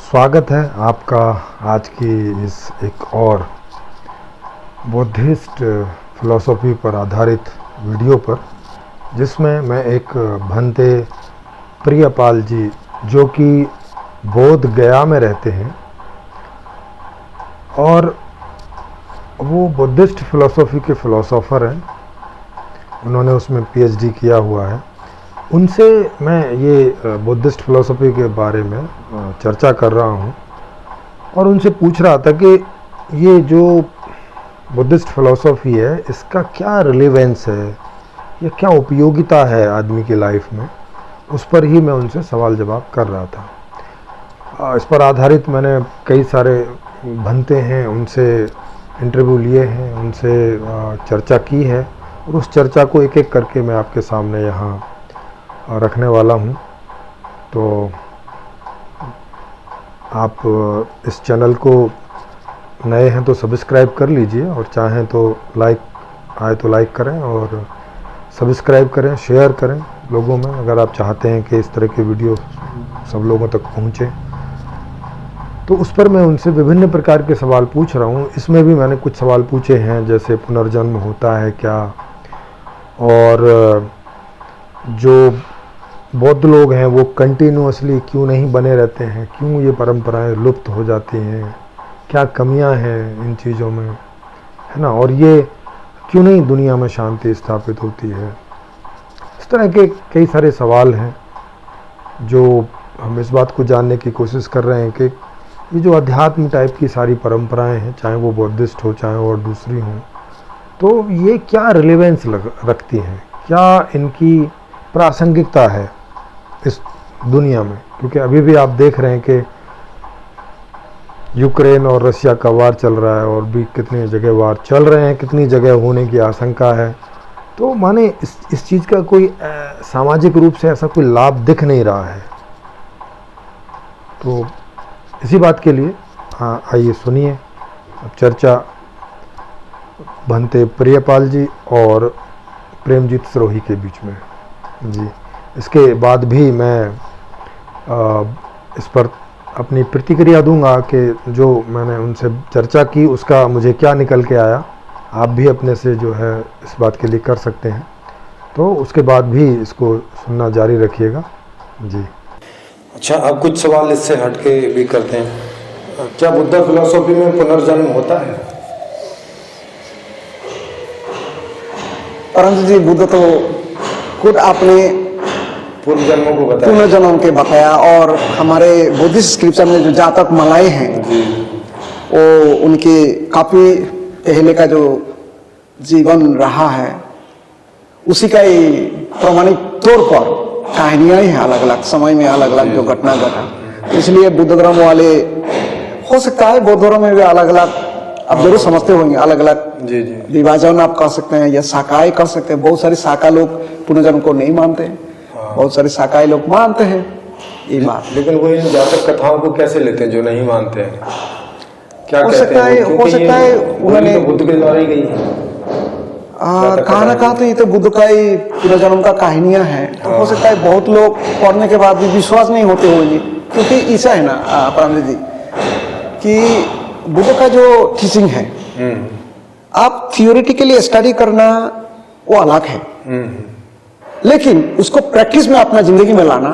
स्वागत है आपका आज की इस एक और बुद्धिस्ट फिलॉसफी पर आधारित वीडियो पर, जिसमें मैं एक भंते प्रियपाल जी जो कि बोध गया में रहते हैं और वो बुद्धिस्ट फिलॉसफी के फिलोसोफर हैं, उन्होंने उसमें पीएचडी किया हुआ है। उनसे मैं ये बुद्धिस्ट फिलॉसफी के बारे में चर्चा कर रहा हूँ और उनसे पूछ रहा था कि ये जो बुद्धिस्ट फिलॉसफी है इसका क्या रिलेवेंस है या क्या उपयोगिता है आदमी की लाइफ में, उस पर ही मैं उनसे सवाल जवाब कर रहा था। इस पर आधारित मैंने कई सारे भंते हैं उनसे इंटरव्यू लिए हैं, उनसे चर्चा की है और उस चर्चा को एक एक करके मैं आपके सामने यहाँ रखने वाला हूँ। तो आप इस चैनल को नए हैं तो सब्सक्राइब कर लीजिए और चाहें तो लाइक आए तो लाइक करें और सब्सक्राइब करें, शेयर करें लोगों में, अगर आप चाहते हैं कि इस तरह के वीडियो सब लोगों तक पहुँचे। तो उस पर मैं उनसे विभिन्न प्रकार के सवाल पूछ रहा हूँ। इसमें भी मैंने कुछ सवाल पूछे हैं, जैसे पुनर्जन्म होता है क्या, और जो बौद्ध लोग हैं वो कंटिन्यूअसली क्यों नहीं बने रहते हैं, क्यों ये परंपराएं लुप्त हो जाती हैं, क्या कमियां हैं इन चीज़ों में, है ना, और ये क्यों नहीं दुनिया में शांति स्थापित होती है। इस तरह के कई सारे सवाल हैं जो हम इस बात को जानने की कोशिश कर रहे हैं कि ये जो अध्यात्म टाइप की सारी परंपराएं हैं, चाहे वो बुद्धिस्ट हो चाहे और दूसरी हों, तो ये क्या रिलेवेंस रखती हैं, क्या इनकी प्रासंगिकता है इस दुनिया में। क्योंकि अभी भी आप देख रहे हैं कि यूक्रेन और रशिया का वार चल रहा है और भी कितनी जगह वार चल रहे हैं, कितनी जगह होने की आशंका है। तो माने इस चीज़ का कोई सामाजिक रूप से ऐसा कोई लाभ दिख नहीं रहा है। तो इसी बात के लिए आइए सुनिए अब चर्चा भंते प्रियपाल जी और प्रेमजीत सिरोही के बीच में जी। इसके बाद भी मैं इस पर अपनी प्रतिक्रिया दूंगा कि जो मैंने उनसे चर्चा की उसका मुझे क्या निकल के आया। आप भी अपने से जो है इस बात के लिए कर सकते हैं। तो उसके बाद भी इसको सुनना जारी रखिएगा जी। अच्छा, अब कुछ सवाल इससे हट के भी करते हैं। क्या बुद्ध फिलॉसफी में पुनर्जन्म होता है? परंतु जी बुद्ध तो खुद आपने पुनर्जन्मों को बताया, पुनर्जन्म के बताया, और हमारे बुद्धिस्ट स्क्रिप्चर में जो जातक मलाए हैं वो उनके काफी पहले का जो जीवन रहा है उसी का ही प्रमाणिक तौर पर कहानियां ही हैं, अलग अलग समय में अलग अलग जो घटना घटा। तो इसलिए बुद्ध धर्म वाले, हो सकता है बौद्ध धर्म में भी अलग अलग आप जरूर समझते होंगे, अलग अलग विभाजन आप कर सकते हैं या शाखाएं कर सकते हैं। बहुत सारे शाखा लोग पुनर्जन्म को नहीं मानते हैं, बहुत सारे शाखाएं लोग मानते हैं ये बात। लेकिन वो इन जातक कथाओं को कैसे लेते हैं जो नहीं मानते हैं? क्या हो कहते हैं? हो सकता है उन्होंने तो बुद्ध के द्वारा ही गई है कहा ना कहा, तो ये तो बुद्ध का ही पुनर्जन्म का कहानियां हैं। तो हो सकता है बहुत लोग पढ़ने के बाद भी विश्वास नहीं होते होंगे, क्योंकि ऐसा है ना परमजीत जी कि बुद्ध का जो टीचिंग है, आप थियोरिटिकली स्टडी करना वो अलग है, लेकिन उसको प्रैक्टिस में अपना जिंदगी में लाना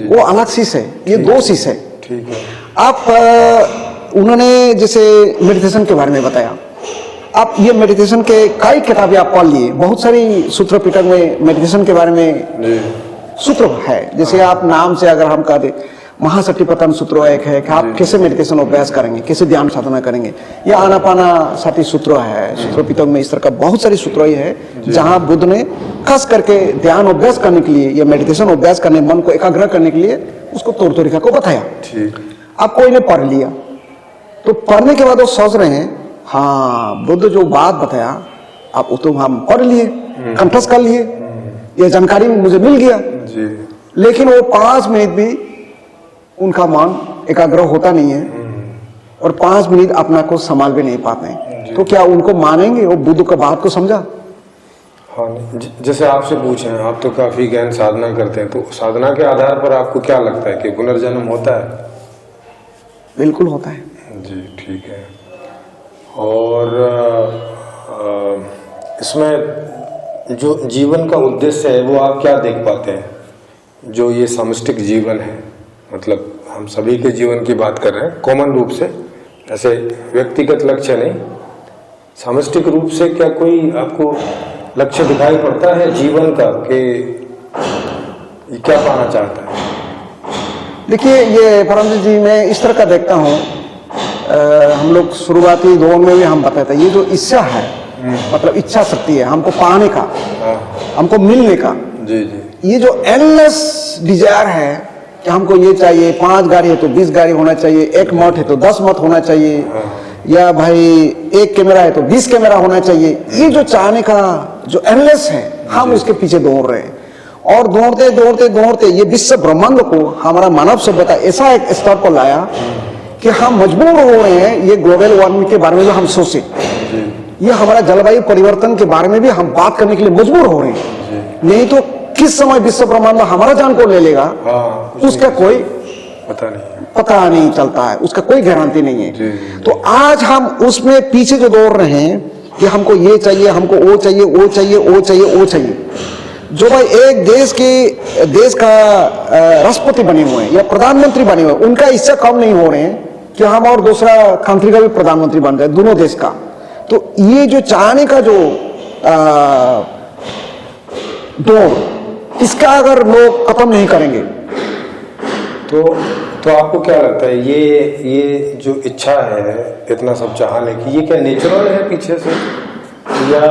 वो अलग चीज है। ये दो चीज है। ठीक है। आप उन्होंने जैसे मेडिटेशन के बारे में बताया, आप ये मेडिटेशन के कई किताबें आप पढ़ लिए, बहुत सारी सूत्र पिटक में मेडिटेशन के बारे में सूत्र है। जैसे आप नाम से अगर हम कह दें, महासतिपतन सूत्र एक है कि आप कैसे मेडिटेशन अभ्यास करेंगे, कैसे ध्यान साधना करेंगे, या आनापाना सती सूत्र है। सूत्र पिटक में इस तरह का बहुत सारी सूत्र ही है जहां बुद्ध ने खास करके ध्यान अभ्यास करने के लिए या मेडिटेशन अभ्यास करने, मन को एकाग्र करने के लिए उसको तौर तरीका को बताया। आप कोई ने पढ़ लिया, तो पढ़ने के बाद वो सोच रहे हैं हाँ बुद्ध जो बात बताया आप वो तो हम पढ़ लिए, कंठस्थ कर लिए, ये जानकारी मुझे मिल गया, लेकिन वो 5 मिनट भी उनका मन एकाग्र होता नहीं है और 5 मिनट अपना को संभाल भी नहीं पाते हैं। तो क्या उनको मानेंगे वो बुद्ध का बात को समझा? हाँ, जैसे आपसे पूछे हैं, आप तो काफी गहन साधना करते हैं, तो साधना के आधार पर आपको क्या लगता है कि पुनर्जन्म होता है? बिल्कुल होता है। जी ठीक है। और इसमें जो जीवन का उद्देश्य है वो आप क्या देख पाते हैं, जो ये समष्टिक जीवन है, मतलब हम सभी के जीवन की बात कर रहे हैं कॉमन रूप से, ऐसे व्यक्तिगत लक्ष्य नहीं, समष्टिक रूप से क्या कोई आपको लक्ष्य दिखाई पड़ता है जीवन का कि ये क्या पाना चाहता है? देखिए ये परमजीत जी, मैं इस तरह का देखता हूँ, हम लोग शुरुआती दौर में भी हम बताते हैं, ये जो इच्छा है, मतलब इच्छा शक्ति है हमको पाने का, हमको मिलने का, जी जी, ये जो एंडलेस डिजायर है कि हमको ये चाहिए, 5 गाड़ी है तो 20 गाड़ी होना चाहिए, 1 मठ है तो 10 मठ होना चाहिए, या भाई 1 कैमरा है तो 20 कैमरा होना चाहिए, ये जो चाहने का जो एंडलेस है, हम उसके पीछे दौड़ रहे हैं। और दौड़ते दौड़ते दौड़ते ये विश्व ब्रह्मांड को, हमारा मानव सभ्यता ऐसा एक स्तर पर लाया कि हम मजबूर हो रहे हैं ये ग्लोबल वार्मिंग के बारे में भी हम सोचे, ये हमारा जलवायु परिवर्तन के बारे में भी हम बात करने के लिए मजबूर हो रहे हैं। नहीं तो किस समय विश्व ब्रह्मांड हमारा जान को ले लेगा, उसका कोई पता नहीं चलता है, उसका कोई गारंटी नहीं है। तो आज हम उसमें पीछे जो दौड़ रहे हैं कि हमको ये चाहिए, हमको वो चाहिए, वो चाहिए, वो चाहिए, वो चाहिए, जो भाई एक देश का राष्ट्रपति बने हुए हैं या प्रधानमंत्री बने हुए हैं, उनका इससे कम नहीं हो रहे हैं कि हम और दूसरा कंट्री का भी प्रधानमंत्री बन जाए, दोनों देश का। तो ये जो चाहने का जो दौड़, इसका अगर लोग खत्म नहीं करेंगे तो आपको क्या लगता है ये जो इच्छा है इतना सब चाहने की, ये क्या नेचुरल है पीछे से, या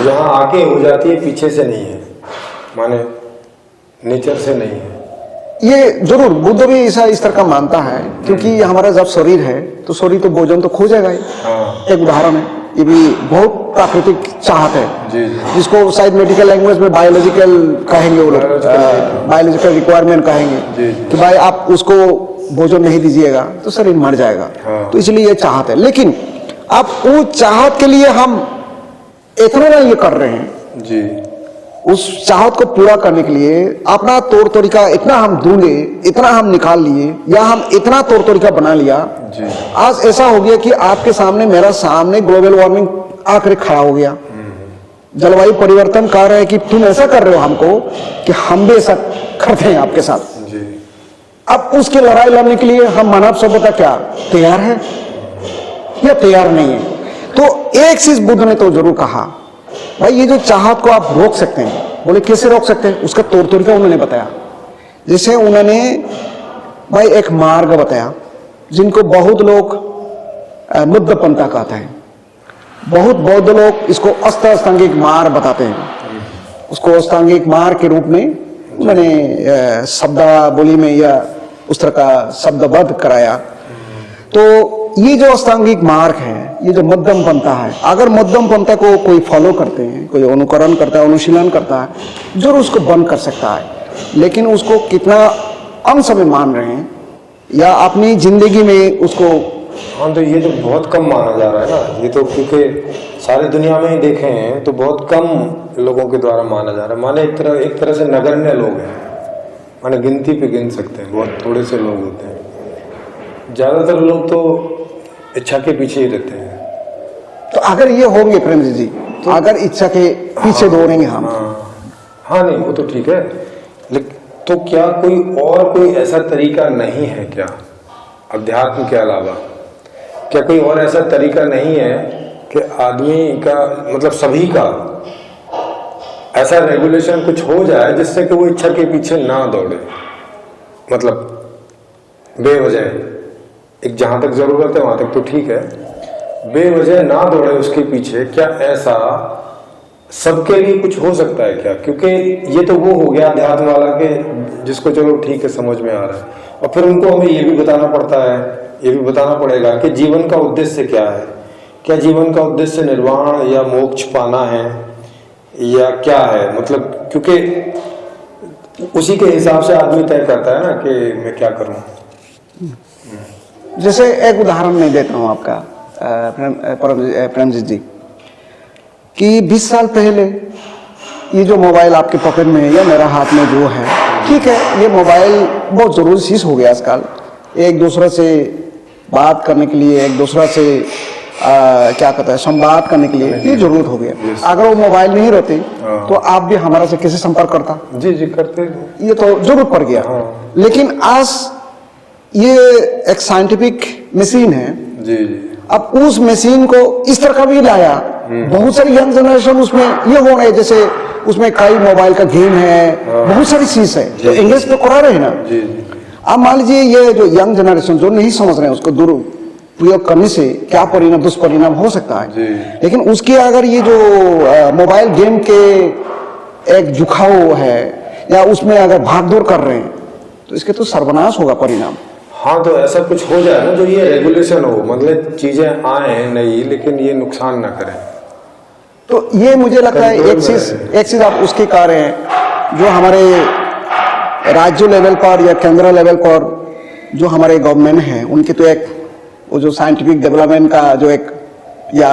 यहाँ आके हो जाती है, पीछे से नहीं है, माने नेचर से नहीं है? ये जरूर बुद्ध भी ऐसा इस तरह का मानता है, क्योंकि हमारा जब शरीर है तो शरीर तो भोजन तो खो जाएगा ही। एक उदाहरण है, ये भी बहुत प्राकृतिक चाहत है, जिसको शायद मेडिकल लैंग्वेज में बायोलॉजिकल कहेंगे, वो लोग बायोलॉजिकल रिक्वायरमेंट कहेंगे कि भाई आप उसको भोजन नहीं दीजिएगा तो शरीर मर जाएगा। तो इसलिए ये चाहत है। लेकिन अब वो चाहत के लिए हम इतना ना ये कर रहे हैं जी, उस चाहत को पूरा करने के लिए अपना तौर तरीका इतना हम ढूंढे, इतना हम निकाल लिए, या हम इतना तौर तरीका बना लिया जी। आज ऐसा हो गया कि आपके सामने, मेरा सामने ग्लोबल वार्मिंग आकर खड़ा हो गया, जलवायु परिवर्तन कह रहे हैं कि तुम ऐसा कर रहे हो हमको कि हम भी ऐसा करते हैं आपके साथ जी। अब उसकी लड़ाई लड़ने के लिए हम मानव सभ्यता क्या तैयार है या तैयार नहीं है? तो एक चीज बुद्ध ने तो जरूर कहा, भाई ये जो चाहत को आप रोक सकते हैं। बोले कैसे रोक सकते हैं? उसका तौर तरीका उन्होंने बताया। जैसे उन्होंने भाई एक मार्ग बताया, जिनको बहुत लोग बुद्ध पंथा कहते हैं, बहुत बौद्ध लोग इसको अष्टांगिक मार्ग बताते हैं। उसको अष्टांगिक मार्ग के रूप में उन्होंने शब्दावली में या उस तरह का शब्दबद्ध कराया। तो ये जो अष्टांगिक मार्ग है, ये जो मध्यम पंथा है, अगर मध्यम पंथा को कोई फॉलो करते हैं, कोई अनुकरण करता है, अनुशीलन करता है, जरूर उसको बंद कर सकता है। लेकिन उसको कितना अंश में मान रहे हैं या अपनी जिंदगी में उसको, हाँ तो ये तो बहुत कम माना जा रहा है ना, ये तो क्योंकि सारी दुनिया में ही देखे हैं तो बहुत कम लोगों के द्वारा माना जा रहा है। माने एक तरह से नगण्य लोग हैं, माने गिनती पे गिन सकते हैं, बहुत थोड़े से लोग होते हैं। ज्यादातर लोग तो इच्छा के पीछे ही रहते हैं। तो अगर ये होंगे प्रेम जी, तो अगर इच्छा के पीछे दौड़ेंगे हम, हाँ नहीं वो तो ठीक है, लेकिन तो क्या कोई ऐसा तरीका नहीं है क्या अध्यात्म के अलावा? क्या कोई और ऐसा तरीका नहीं है कि आदमी का, मतलब सभी का ऐसा रेगुलेशन कुछ हो जाए जिससे कि वो इच्छा के पीछे ना दौड़े, मतलब बेवजह, एक जहां तक जरूरत है वहां तक तो ठीक है, बेवजह ना दौड़े उसके पीछे। क्या ऐसा सबके लिए कुछ हो सकता है क्या? क्योंकि ये तो वो हो गया अध्यात्म वाला के जिसको चलो ठीक है समझ में आ रहा है, और फिर उनको हमें ये भी बताना पड़ता है, ये भी बताना पड़ेगा कि जीवन का उद्देश्य क्या है। क्या जीवन का उद्देश्य निर्वाण या मोक्ष पाना है या क्या है? मतलब क्योंकि उसी के हिसाब से आदमी तय करता है ना कि मैं क्या करूं। जैसे एक उदाहरण मैं देता हूं आपका प्रेमजीत जी, कि 20 साल पहले ये जो मोबाइल आपके पॉकेट में है या मेरा हाथ में जो है, ठीक है, ये मोबाइल बहुत ज़रूरी चीज़ हो गया आजकल। एक दूसरे से बात करने के लिए, एक दूसरा से क्या कहता है, संवाद करने के लिए ये जरूरत हो गया। अगर वो मोबाइल नहीं रहते तो आप भी हमारा से कैसे संपर्क करता? जी जी करते, ये तो जरूरत पड़ गया। लेकिन आज ये एक साइंटिफिक मशीन है जी जी, अब उस मशीन को इस तरह का भी लाया। बहुत सारी यंग जनरेशन उसमें ये हो रहे हैं, जैसे उसमें कई मोबाइल का गेम है, बहुत सारी चीज है तो इंग्लिश में करा रहे हैं ना। जी जी, अब मान लीजिए ये जो यंग जनरेशन जो नहीं समझ रहे हैं उसको दुरुपयोग करने से क्या परिणाम दुष्परिणाम हो सकता है, लेकिन उसके अगर ये जो मोबाइल गेम के एक झुकाव है या उसमें अगर भागदौड़ कर रहे हैं तो इसके तो सर्वनाश होगा परिणाम। हाँ तो ऐसा कुछ हो जाए ना जो ये रेगुलेशन हो, मतलब चीजें आए नहीं लेकिन ये नुकसान ना करें। तो ये मुझे लगता है एक चीज आप उसके कह रहे हैं, जो हमारे राज्य लेवल पर या केंद्र लेवल पर जो हमारे गवर्नमेंट है उनकी तो एक वो जो साइंटिफिक डेवलपमेंट का जो एक या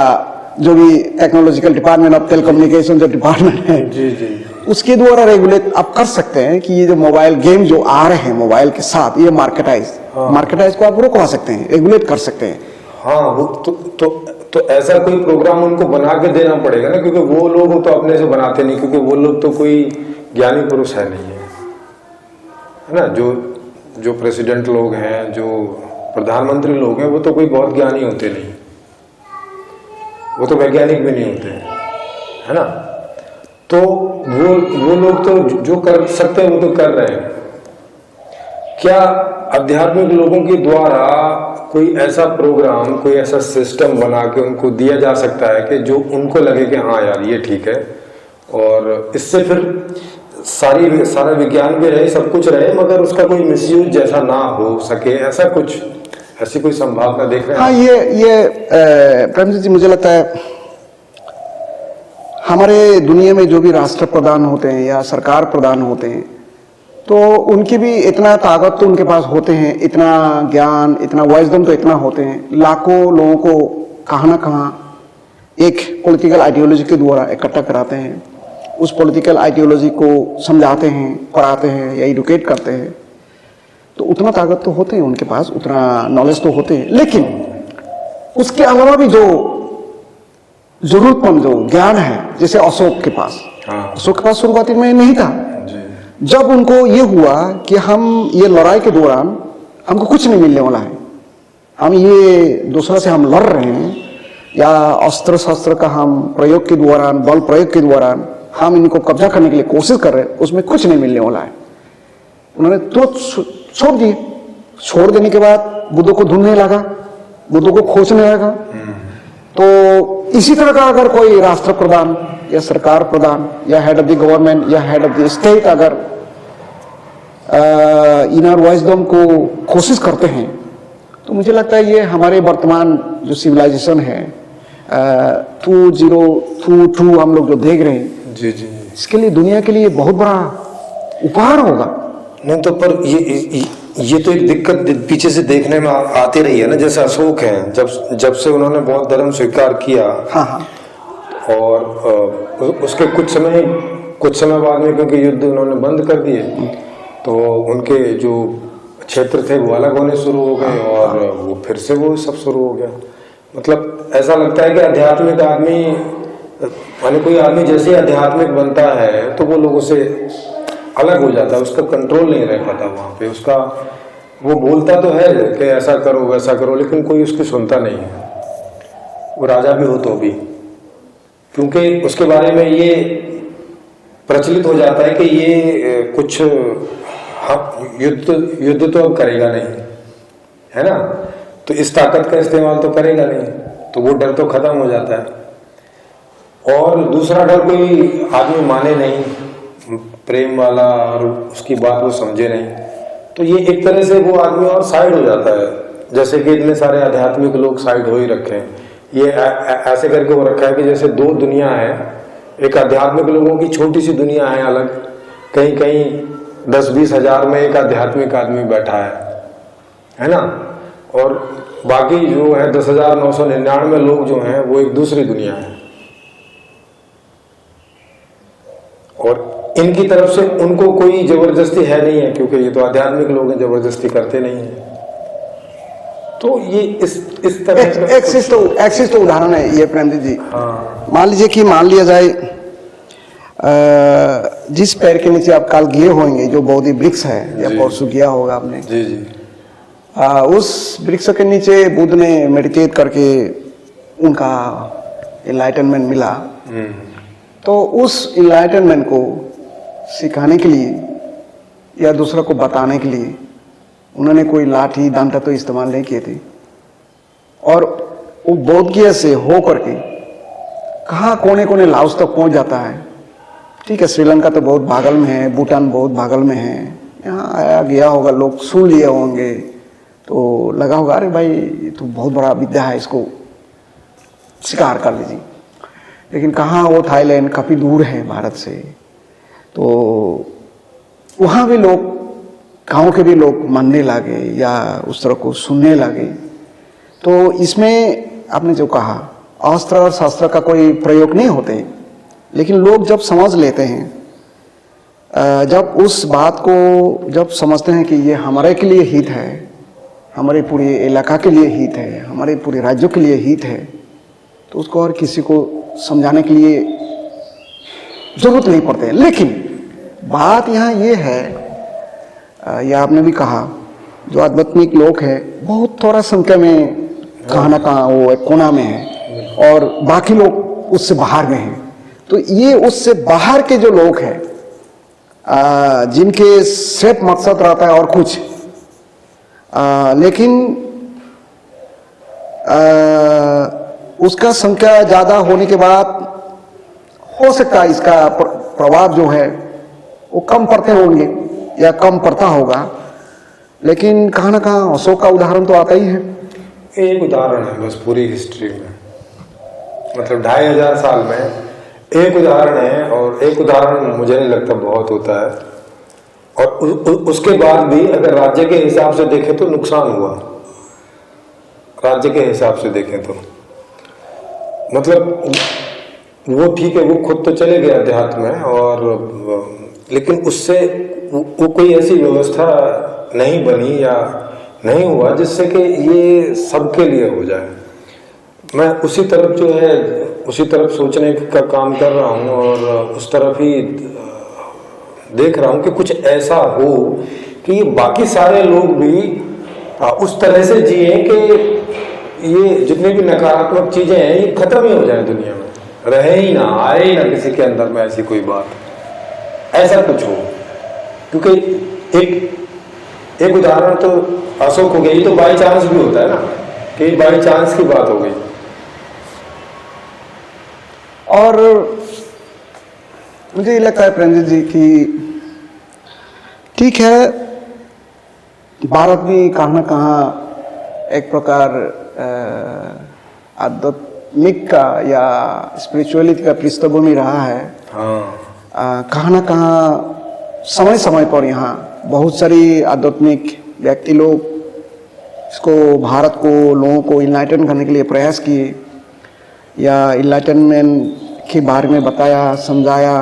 जो भी टेक्नोलॉजिकल डिपार्टमेंट ऑफ टेलीकम्युनिकेशन जो डिपार्टमेंट है जी जी, उसके द्वारा रेगुलेट आप कर सकते हैं कि ये जो मोबाइल गेम जो आ रहे हैं मोबाइल के साथ ये मार्केटाइज को आप रोकवा सकते हैं, रेगुलेट कर सकते हैं। हाँ वो तो ऐसा कोई प्रोग्राम उनको बना के देना पड़ेगा ना, क्योंकि वो लोग तो अपने से बनाते नहीं, क्योंकि वो लोग तो कोई ज्ञानी पुरुष है नहीं है ना। जो प्रेसिडेंट लोग हैं, जो प्रधानमंत्री लोग हैं, वो तो कोई बहुत ज्ञानी होते नहीं, वो तो वैज्ञानिक भी नहीं होते है ना। तो वो लोग तो जो कर सकते हैं वो तो कर रहे हैं। क्या आध्यात्मिक लोगों के द्वारा कोई ऐसा प्रोग्राम, कोई ऐसा सिस्टम बना के उनको दिया जा सकता है कि जो उनको लगे कि हाँ यार ये ठीक है, और इससे फिर सारा विज्ञान भी रहे, सब कुछ रहे, मगर उसका कोई मिसयूज जैसा ना हो सके, ऐसा कुछ ऐसी कोई संभावना देख रहे हैं? हाँ ये प्रेमजीत जी मुझे लगता है हमारे दुनिया में जो भी राष्ट्र प्रधान होते हैं या सरकार प्रधान होते हैं तो उनकी भी इतना ताकत तो उनके पास होते हैं, इतना ज्ञान, इतना वाइजडम तो इतना होते हैं, लाखों लोगों को कहाँ ना कहाँ एक पॉलिटिकल आइडियोलॉजी के द्वारा इकट्ठा कराते हैं, उस पॉलिटिकल आइडियोलॉजी को समझाते हैं, पढ़ाते हैं या एडुकेट करते हैं। तो उतना ताकत तो होते हैं उनके पास, उतना नॉलेज तो होते हैं, लेकिन उसके अलावा भी जो जरूरतमंद जो ज्ञान है, जैसे अशोक के पास, अशोक के पास शुरुआती में नहीं था। जब उनको ये हुआ कि हम ये लड़ाई के दौरान हमको कुछ नहीं मिलने वाला है, हम ये दूसरा से हम लड़ रहे हैं या अस्त्र शस्त्र का हम प्रयोग के दौरान, बल प्रयोग के दौरान हम इनको कब्जा करने के लिए कोशिश कर रहे हैं, उसमें कुछ नहीं मिलने वाला है। उन्होंने तुरंत छोड़ दिए। छोड़ देने के बाद बुद्धों को ढूंढने लगा, बुद्धों को खोजने लगा। तो इसी तरह का अगर कोई राष्ट्र प्रधान या सरकार प्रधान या हेड ऑफ द गवर्नमेंट या हेड ऑफ द स्टेट अगर इनर वाइजडम को कोशिश करते हैं तो मुझे लगता है ये हमारे वर्तमान जो सिविलाइजेशन है 2022 हम लोग जो देख रहे हैं जी जी, इसके लिए दुनिया के लिए बहुत बड़ा उपहार होगा। नहीं तो पर ये तो एक दिक्कत पीछे से देखने में आती रही है ना। जैसे अशोक हैं, जब से उन्होंने बौद्ध धर्म स्वीकार किया, हाँ, और उसके कुछ समय बाद में क्योंकि युद्ध उन्होंने बंद कर दिए तो उनके जो क्षेत्र थे वो अलग होने शुरू हो गए और वो फिर से वो सब शुरू हो गया। मतलब ऐसा लगता है कि आध्यात्मिक आदमी, माने कोई आदमी जैसे ही आध्यात्मिक बनता है तो वो लोगों से अलग हो जाता है, उसका कंट्रोल नहीं रह पाता वहाँ पे। उसका वो बोलता तो है कि ऐसा करो वैसा करो, लेकिन कोई उसकी सुनता नहीं है, वो राजा भी हो तो भी, क्योंकि उसके बारे में ये प्रचलित हो जाता है कि ये कुछ युद्ध तो अब करेगा नहीं, है ना, तो इस ताकत का इस्तेमाल तो करेगा नहीं, तो वो डर तो खत्म हो जाता है। और दूसरा डर कोई आदमी माने नहीं, प्रेम वाला, और उसकी बात वो समझे नहीं, तो ये एक तरह से वो आदमी और साइड हो जाता है। जैसे कि इतने सारे आध्यात्मिक लोग साइड हो ही रखे हैं, ये ऐसे करके हो रखा है कि जैसे दो दुनिया है, एक आध्यात्मिक लोगों की छोटी सी दुनिया है अलग, कहीं कहीं 10-20 हजार में एक आध्यात्मिक आदमी बैठा है ना, और बाकी जो है 10,999 लोग जो हैं वो एक दूसरी दुनिया है। और इनकी तरफ से उनको कोई जबरदस्ती है नहीं है, क्योंकि ये तो आध्यात्मिक लोग हैं, जबरदस्ती करते नहीं हैं। तो ये इस तरह का एक्सिस तो उदाहरण है ये प्रेमजीत जी। हाँ मान लीजिए कि मान लिया जाए जिस पेड़ के नीचे आप कल गए होंगे, जो बोधि वृक्ष है, या जी। परसों गया होगा आपने, जी जी उस वृक्ष के नीचे बुद्ध ने मेडिटेट करके उनका एनलाइटनमेंट मिला। तो उस एनलाइटनमेंट को सिखाने के लिए या दूसरों को बताने के लिए उन्होंने कोई लाठी डंडा तो इस्तेमाल नहीं किए थे, और वो बोधगया से हो करके कहाँ कोने कोने लाओस तक पहुंच जाता है। ठीक है, श्रीलंका तो बहुत भागल में है, भूटान बहुत भागल में है, यहाँ आया गया होगा, लोग सुन लिए होंगे तो लगा होगा अरे भाई ये तो बहुत बड़ा विद्या है, इसको स्वीकार कर लीजिए। लेकिन कहाँ, वो थाईलैंड काफ़ी दूर है भारत से, तो वहाँ भी लोग, गाँव के भी लोग मानने लगे या उस तरह को सुनने लगे। तो इसमें आपने जो कहा अस्त्र और शस्त्र का कोई प्रयोग नहीं होते, लेकिन लोग जब समझ लेते हैं, जब उस बात को जब समझते हैं कि ये हमारे के लिए हित है, हमारे पूरे इलाका के लिए हित है, हमारे पूरे राज्यों के लिए हित है, तो उसको और किसी को समझाने के लिए जरूरत नहीं पड़ती है। लेकिन बात यहाँ ये है, या आपने भी कहा, जो आध्यात्मिक लोग हैं बहुत थोड़ा संख्या में कहाँ ना कहाँ वो एक कोना में है और बाकी लोग उससे बाहर में हैं। तो ये उससे बाहर के जो लोग हैं, जिनके सिर्फ मकसद रहता है और कुछ, लेकिन उसका संख्या ज़्यादा होने के बाद हो सकता है इसका प्रभाव जो है वो कम पड़ते होंगे या कम पड़ता होगा। लेकिन कहाँ ना कहाँ अशोक का उदाहरण तो आता ही है। एक उदाहरण है बस पूरी हिस्ट्री में, मतलब 2500 साल में एक उदाहरण है, और एक उदाहरण मुझे नहीं लगता बहुत होता है। और उसके बाद भी अगर राज्य के हिसाब से देखें तो नुकसान हुआ, राज्य के हिसाब से देखें तो मतलब वो ठीक है, वो खुद तो चले गए अध्यात्म में, और लेकिन उससे वो कोई ऐसी व्यवस्था नहीं बनी या नहीं हुआ जिससे कि ये सबके लिए हो जाए। मैं उसी तरफ जो है, उसी तरफ सोचने का काम कर रहा हूँ और उस तरफ ही देख रहा हूँ कि कुछ ऐसा हो कि ये बाकी सारे लोग भी उस तरह से जिए कि ये जितनी भी नकारात्मक चीजें हैं ये खत्म ही हो जाए दुनिया में, रहे ही ना, आए ही ना किसी के अंदर में ऐसी कोई बात, ऐसा कुछ हो। क्योंकि एक उदाहरण तो अशोक हो गई, तो बाई चांस भी होता है ना, कि बाई चांस की बात हो गई। और मुझे ये लगता है प्रेमजीत जी कि ठीक है, भारत भी कहाँ ना कहाँ एक प्रकार आध्यात्मिक का या स्पिरिचुअलिटी का पृष्ठभूमि रहा है। हाँ कहाँ ना कहाँ समय समय पर यहाँ बहुत सारी आध्यात्मिक व्यक्ति लोग इसको, भारत को, लोगों को इनलाइटन करने के लिए प्रयास किए या इनलाइटनमेंट के बारे में बताया, समझाया।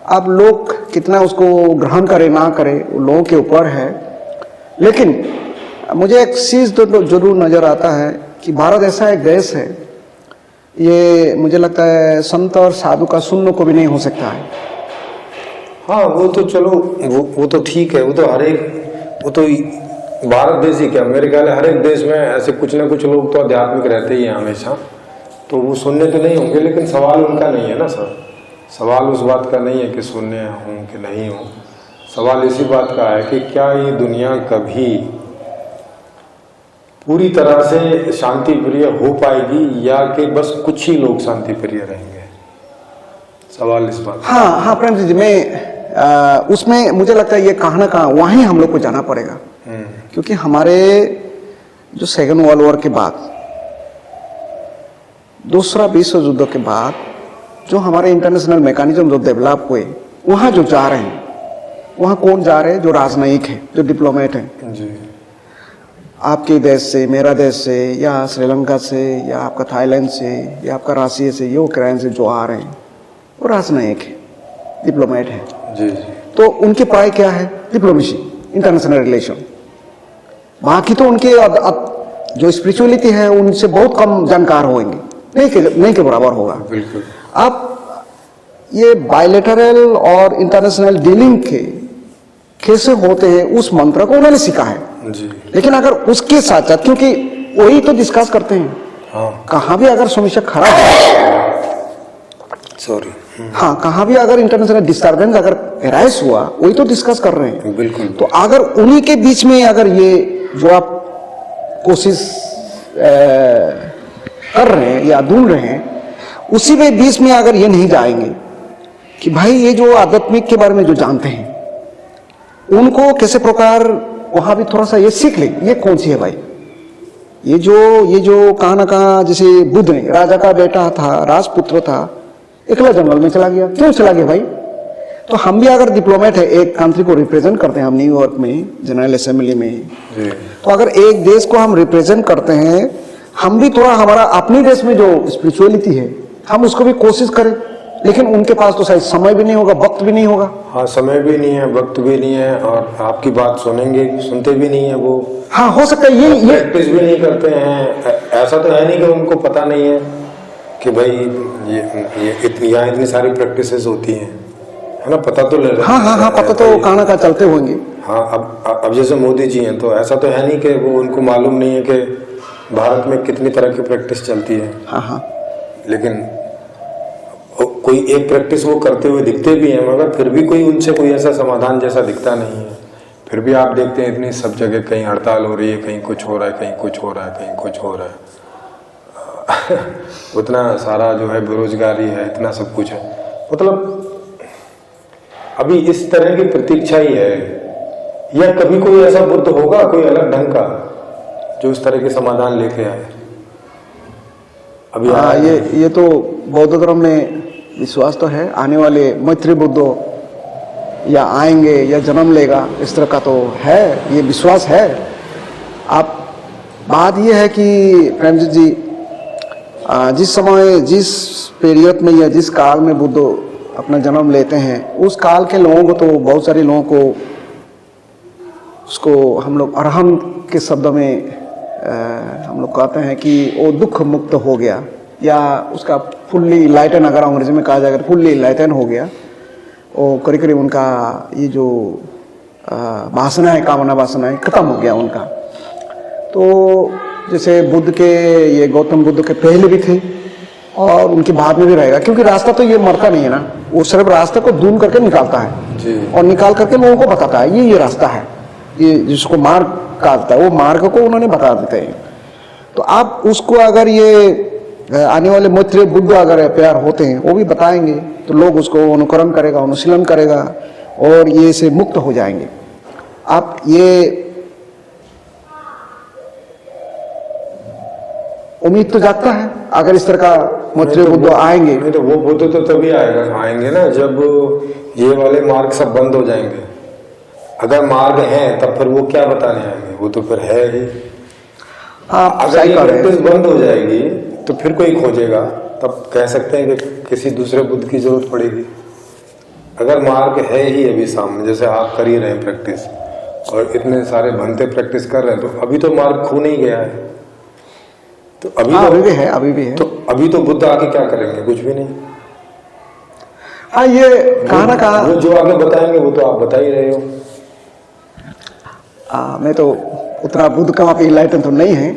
अब लोग कितना उसको ग्रहण करे ना करे वो लोगों के ऊपर है। लेकिन मुझे एक चीज़ तो जरूर नज़र आता है कि भारत ऐसा एक देश है, ये मुझे लगता है संत और साधु का शून्य को भी नहीं हो सकता है। हाँ, वो तो चलो वो तो ठीक है, वो तो हर एक, वो तो भारत देश ही क्या, मेरे ख्याल है हर एक देश में ऐसे कुछ ना कुछ लोग तो आध्यात्मिक रहते ही हैं हमेशा, तो वो सुनने तो नहीं होंगे। लेकिन सवाल उनका नहीं है ना सर, सवाल उस बात का नहीं है कि सुनने हों कि नहीं हों, सवाल इसी बात का है कि क्या ये दुनिया कभी पूरी तरह से शांति प्रिय हो पाएगी या कि बस कुछ ही लोग शांति प्रिय रहेंगे, सवाल इस बात। हाँ प्रेम जी, मैं उसमें मुझे लगता है ये कहाँ ना कहाँ वहीं हम लोग को जाना पड़ेगा। क्योंकि हमारे जो सेकेंड वर्ल्ड वॉर के बाद, दूसरा विश्व युद्ध के बाद जो हमारे इंटरनेशनल मैकेनिज्म जो डेवलप हुए, वहाँ जो जा रहे हैं, वहाँ कौन जा रहे हैं? जो राजनयिक है, जो डिप्लोमेट हैं जी। आपके देश से, मेरा देश से, या श्रीलंका से, या आपका थाईलैंड से, या आपका रसिया से, या यूक्रेन से जो आ रहे हैं, वो राजनयिक है, डिप्लोमेट है। जी जी। तो उनकी पढ़ाई क्या है? Diplomacy, international relation. बाकी तो उनके जो स्पिरिचुअलिटी है उनसे बहुत कम जानकार होंगे, नहीं के बराबर होगा। बिल्कुल। आप ये बायलैटरल और इंटरनेशनल डीलिंग के कैसे होते हैं उस मंत्र को उन्होंने सीखा है। जी। लेकिन अगर उसके साथ साथ, क्योंकि वही तो डिस्कस करते हैं, हाँ कहाँ भी अगर समस्या खराब है, सॉरी। हाँ कहाँ भी अगर इंटरनेशनल डिस्टर्बेंस अगर एराइज हुआ, वही तो डिस्कस कर रहे हैं। बिल्कुल। तो अगर उन्हीं के बीच में अगर ये जो आप कोशिश कर रहे हैं या ढूंढ रहे हैं, उसी में बीच में अगर ये नहीं जाएंगे कि भाई ये जो आध्यात्मिक के बारे में जो जानते हैं उनको कैसे प्रकार वहां भी थोड़ा सा ये सीख ले, ये कौन सी है भाई, ये जो कहाँ ना कहाँ, जैसे बुद्ध ने, राजा का बेटा था, राजपुत्र था, अकेला जंगल में चला गया। क्यों चला गया भाई? तो हम भी अगर डिप्लोमेट है, एक कंट्री को रिप्रेजेंट करते हैं हम न्यूयॉर्क में जनरल असेंबली में, जी। तो अगर एक देश को हम रिप्रेजेंट करते हैं, हम भी थोड़ा हमारा अपने देश में जो स्पिरिचुअलिटी है हम उसको भी कोशिश करें। लेकिन उनके पास तो शायद समय भी नहीं होगा, वक्त भी नहीं होगा। हाँ, समय भी नहीं है, वक्त भी नहीं है, और आपकी बात सुनते भी नहीं है वो। हाँ, हो सकता है ये प्रैक्टिस भी नहीं करते हैं। ऐसा तो है नहीं कि उनको पता नहीं है कि भाई ये यहाँ इतनी सारी प्रैक्टिसेस होती हैं, है ना, पता तो ले रहे हैं। हाँ, पता तो कहाँ ना कहाँ चलते होंगे। हाँ, अब जैसे मोदी जी हैं, तो ऐसा तो है नहीं कि वो उनको मालूम नहीं है कि भारत में कितनी तरह की प्रैक्टिस चलती है। हाँ। लेकिन कोई एक प्रैक्टिस वो करते हुए दिखते भी हैं, मगर फिर भी कोई उनसे कोई ऐसा समाधान जैसा दिखता नहीं है। फिर भी आप देखते हैं इतनी सब जगह कहीं हड़ताल हो रही है, कहीं कुछ हो रहा है, कहीं कुछ हो रहा है, कहीं कुछ हो रहा है। उतना सारा जो है बेरोजगारी है, इतना सब कुछ है। मतलब अभी इस तरह की प्रतीक्षा ही है, या कभी कोई ऐसा बुद्ध होगा कोई अलग ढंग का जो इस तरह के समाधान लेके आए? अभी हाँ, ये तो बौद्ध धर्म में विश्वास तो है, आने वाले मैत्री बुद्ध या आएंगे या जन्म लेगा, इस तरह का तो है, ये विश्वास है। आप बात ये है कि प्रेमजीत जी, जिस समय, जिस पीरियड में या जिस काल में बुद्ध अपना जन्म लेते हैं, उस काल के लोगों को तो बहुत सारे लोगों को उसको हम लोग अरहंत के शब्द में हम लोग कहते हैं कि वो दुख मुक्त हो गया, या उसका फुल्ली लाइटन, अगर अंग्रेजी में कहा जाएगा फुल्ली लाइटन हो गया। वो करीब उनका ये जो वासनाएं, कामना वासनाएं खत्म हो गया उनका। तो जैसे बुद्ध के, ये गौतम बुद्ध के पहले भी थे और उनके बाद में भी रहेगा, क्योंकि रास्ता तो ये मरता नहीं है ना, वो सिर्फ रास्ते को ढूंढ करके निकालता है जी। और निकाल करके लोगों को बताता है ये रास्ता है, ये जिसको मार्ग कहता है, वो मार्ग को उन्होंने बता देते हैं। तो आप उसको अगर ये आने वाले मैत्री बुद्ध अगर प्यार होते हैं, वो भी बताएंगे, तो लोग उसको अनुकरण करेगा, अनुशीलन करेगा और ये से मुक्त हो जाएंगे। आप ये उम्मीद तो जागता है अगर इस तरह का मैत्री बुद्ध आएंगे। नहीं तो वो बुद्ध तो तभी आएंगे ना जब ये वाले मार्ग सब बंद हो जाएंगे। अगर मार्ग है तब फिर वो क्या बताने आएंगे, वो तो फिर है ही। अगर ये प्रैक्टिस बंद हो जाएगी तो फिर कोई खोजेगा, तब कह सकते हैं कि किसी दूसरे बुद्ध की जरूरत पड़ेगी। अगर मार्ग है ही अभी सामने, जैसे आप कर ही रहे हैं प्रैक्टिस, और इतने सारे भंते प्रैक्टिस कर रहे हैं, तो अभी तो मार्ग खो नहीं गया है। तो अभी भी है। तो अभी तो बुद्ध आके क्या करेंगे? कुछ भी नहीं। हाँ, ये कहा ना कहा, वो जो आगे बताएंगे वो तो आप बता ही रहे हो। मैं तो उतना बुद्ध का वहाँ पे इलाइटन तो नहीं है,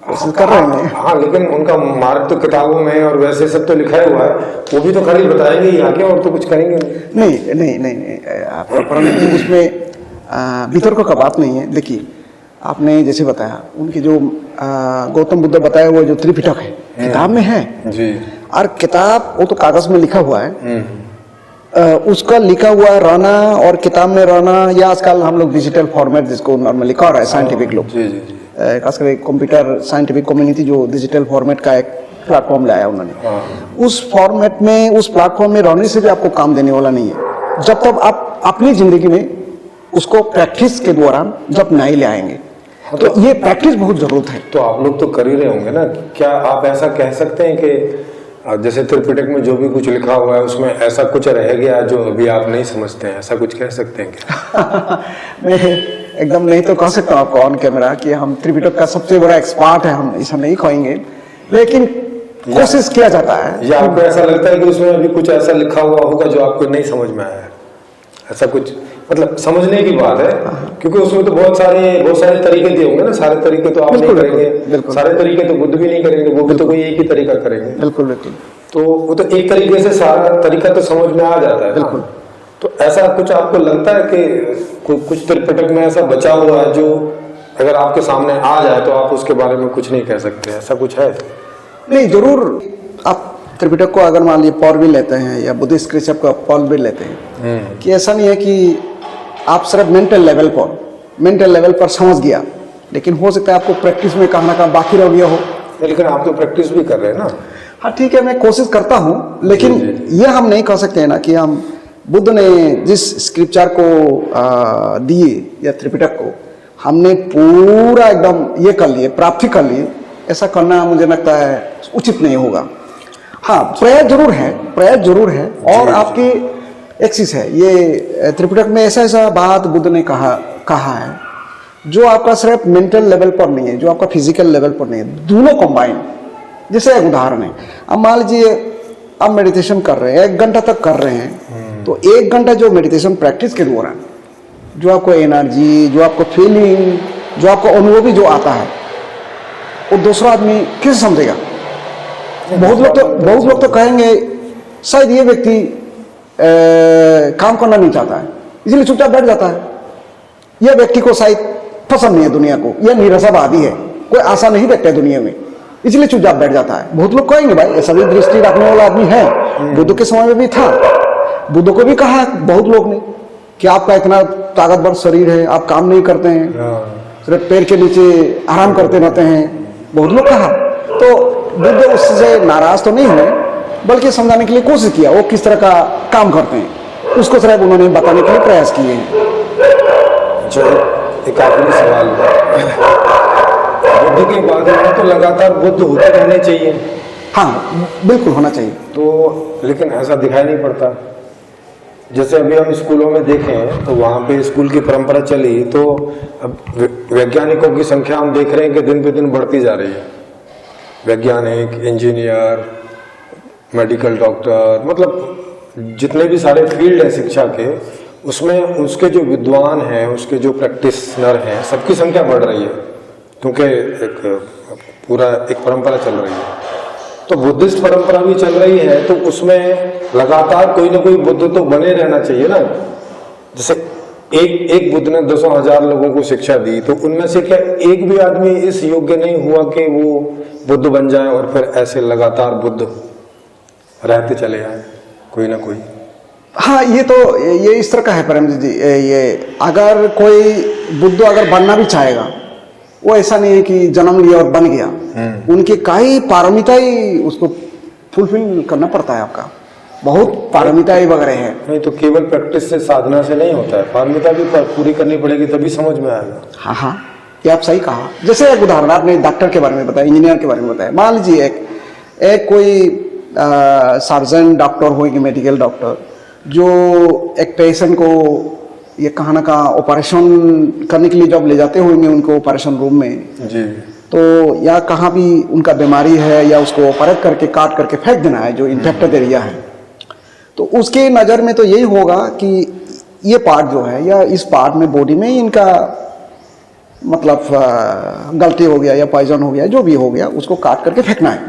कोशिश कर रहे हैं। हाँ, लेकिन उनका मार्ग तो किताबों में और वैसे सब तो लिखा हुआ है, वो भी तो खाली बताएंगे ही आगे, और तो कुछ करेंगे नहीं। परंतु उसमें वितर्क का बात नहीं है। देखिए, आपने जैसे बताया उनके जो गौतम बुद्ध बताया हुआ जो त्रिपिटक है, किताब में है जी, और किताब वो तो कागज में लिखा हुआ है, उसका लिखा हुआ रहना और किताब में रहना, या आजकल हम लोग डिजिटल फॉर्मेट जिसको नॉर्मल लिखा रहा है साइंटिफिक लोग, खासकर कंप्यूटर साइंटिफिक कम्युनिटी जो डिजिटल फॉर्मेट का एक प्लेटफॉर्म लाया उन्होंने, उस फॉर्मेट में, उस प्लेटफॉर्म में रहने से भी आपको काम देने वाला नहीं है जब तक आप अपनी जिंदगी में उसको प्रैक्टिस के दौरान जब नहीं ले आएंगे। तो ये प्रैक्टिस बहुत जरूरत है। तो आप लोग तो कर ही रहे होंगे ना, क्या आप ऐसा कह सकते हैं कि और जैसे त्रिपिटक में जो भी कुछ लिखा हुआ है उसमें ऐसा कुछ रह गया जो अभी आप नहीं समझते हैं, ऐसा कुछ कह सकते हैं क्या? मैं एकदम नहीं तो कह सकता हूँ आपको ऑन कैमरा कि हम त्रिपिटक का सबसे बड़ा एक्सपर्ट है, हम ऐसा नहीं कहेंगे, लेकिन कोशिश किया जाता है। या आपको ऐसा लगता है कि उसमें अभी कुछ ऐसा लिखा हुआ होगा जो आपको नहीं समझ में आया है? ऐसा कुछ मतलब समझने की बात है, क्योंकि उसमें तो बहुत सारे तरीके दिए होंगे ना, सारे तरीके तो आप नहीं करेंगे, सारे तरीके तो बुद्ध भी नहीं करेंगे, वो भी तो कोई एक ही तरीका करेंगे। बिल्कुल बिल्कुल। तो वो तो एक तरीके से सारा तरीका तो समझ में आ जाता है। बिल्कुल। तो ऐसा कुछ आपको लगता है कि कुछ त्रिपिटक में ऐसा बचा हुआ है जो अगर आपके सामने आ जाए तो आप उसके बारे में कुछ नहीं कह सकते, ऐसा कुछ है? नहीं, जरूर। आप त्रिपिटक को अगर मान लीजिए पॉल भी लेते हैं या बुद्धिस्ट स्क्रिप्चर का पॉल भी लेते हैं, कि ऐसा नहीं है कि आप सिर्फ मेंटल लेवल पर समझ गया, लेकिन हो सकता है आपको प्रैक्टिस में कहाँ ना कहाँ बाकी रह गया हो। लेकिन आप तो प्रैक्टिस भी कर रहे हैं ना। हाँ ठीक है, मैं कोशिश करता हूँ, लेकिन ये हम नहीं कह सकते हैं ना कि हम बुद्ध ने जिस स्क्रिप्चर को दिए या त्रिपिटक को हमने पूरा एकदम ये कर लिए, प्राप्ति कर लिए, ऐसा करना मुझे लगता है उचित नहीं होगा। हाँ, प्रयास जरूर है। और आपकी एक चीज़ है, ये त्रिपिटक में ऐसा बात बुद्ध ने कहा है जो आपका सिर्फ मेंटल लेवल पर नहीं है, जो आपका फिजिकल लेवल पर नहीं है, दोनों कंबाइन। जैसे एक उदाहरण है, अब मान लीजिए आप मेडिटेशन कर रहे हैं, 1 घंटा तक कर रहे हैं, तो 1 घंटा जो मेडिटेशन प्रैक्टिस के दौरान जो आपको एनर्जी, जो आपको फीलिंग, जो आपको अनुभूति जो आता है, वो दूसरा आदमी कैसे समझेगा? बहुत लोग तो कहेंगे शायद ये व्यक्ति काम करना नहीं चाहता है, इसलिए चुपचाप बैठ जाता है। यह व्यक्ति को शायद पसंद नहीं है दुनिया को, यह निराशावादी है, कोई आशा नहीं देखता है दुनिया में, इसलिए चुपचाप बैठ जाता है। बहुत लोग कहेंगे भाई ऐसा भी दृष्टि रखने वाला आदमी है, बुद्ध के समय में भी था। बुद्ध को भी कहा बहुत लोग ने कि आपका इतना ताकतवर शरीर है, आप काम नहीं करते हैं, सिर्फ पैर के नीचे आराम करते रहते हैं, बहुत लोग कहा। तो बुद्ध उससे नाराज तो नहीं हुए, बल्कि समझाने के लिए कोशिश किया वो किस तरह का काम करते हैं, उसको सिर्फ उन्होंने बताने के लिए प्रयास किए हैं। अच्छा, एक आखिरी सवाल, बुद्ध के बाद में तो लगातार बुद्ध होते रहने चाहिए? हाँ बिल्कुल होना चाहिए। तो लेकिन ऐसा दिखाई नहीं पड़ता। जैसे अभी हम स्कूलों में देखें तो वहाँ पे स्कूल की परंपरा चली, तो अब वैज्ञानिकों की संख्या हम देख रहे हैं कि दिन पे दिन बढ़ती जा रही है। वैज्ञानिक, इंजीनियर, मेडिकल डॉक्टर, मतलब जितने भी सारे फील्ड हैं शिक्षा के, उसमें उसके जो विद्वान हैं, उसके जो प्रैक्टिशनर हैं, सबकी संख्या बढ़ रही है, क्योंकि एक परंपरा चल रही है। तो बुद्धिस्ट परंपरा भी चल रही है, तो उसमें लगातार कोई ना कोई बुद्ध तो बने रहना चाहिए ना। जैसे एक बुद्ध ने 10,000 लोगों को शिक्षा दी, तो उनमें से क्या एक भी आदमी इस योग्य नहीं हुआ कि वो बुद्ध बन जाए और फिर ऐसे लगातार बुद्ध रहते चले आए कोई ना कोई? हाँ, ये इस तरह का है परम जी। ये अगर कोई बुद्ध अगर बनना भी चाहेगा, वो ऐसा नहीं है कि जन्म लिया और बन गया, उनकी कई पारमिता ही उसको फुलफिल करना पड़ता है। आपका बहुत पारमिता ही वगैरह है। नहीं तो केवल प्रैक्टिस से, साधना से नहीं होता है, पारमिता भी पूरी करनी पड़ेगी, तभी समझ में आएगा। हाँ, ये आप सही कहा। जैसे एक उदाहरण आपने डॉक्टर के बारे में बताया, इंजीनियर के बारे में बताया। मान लीजिए एक कोई सर्जन डॉक्टर होगी, मेडिकल डॉक्टर, जो एक पेशेंट को ये कहाँ ना कहाँ ऑपरेशन करने के लिए जब ले जाते होंगे उनको ऑपरेशन रूम में जी, तो या कहाँ भी उनका बीमारी है या उसको ऑपरेट करके काट करके फेंक देना है जो इन्फेक्टेड एरिया है, तो उसके नज़र में तो यही होगा कि ये पार्ट जो है या इस पार्ट में बॉडी में इनका मतलब गलती हो गया या पॉइजन हो गया, जो भी हो गया, उसको काट करके फेंकना है।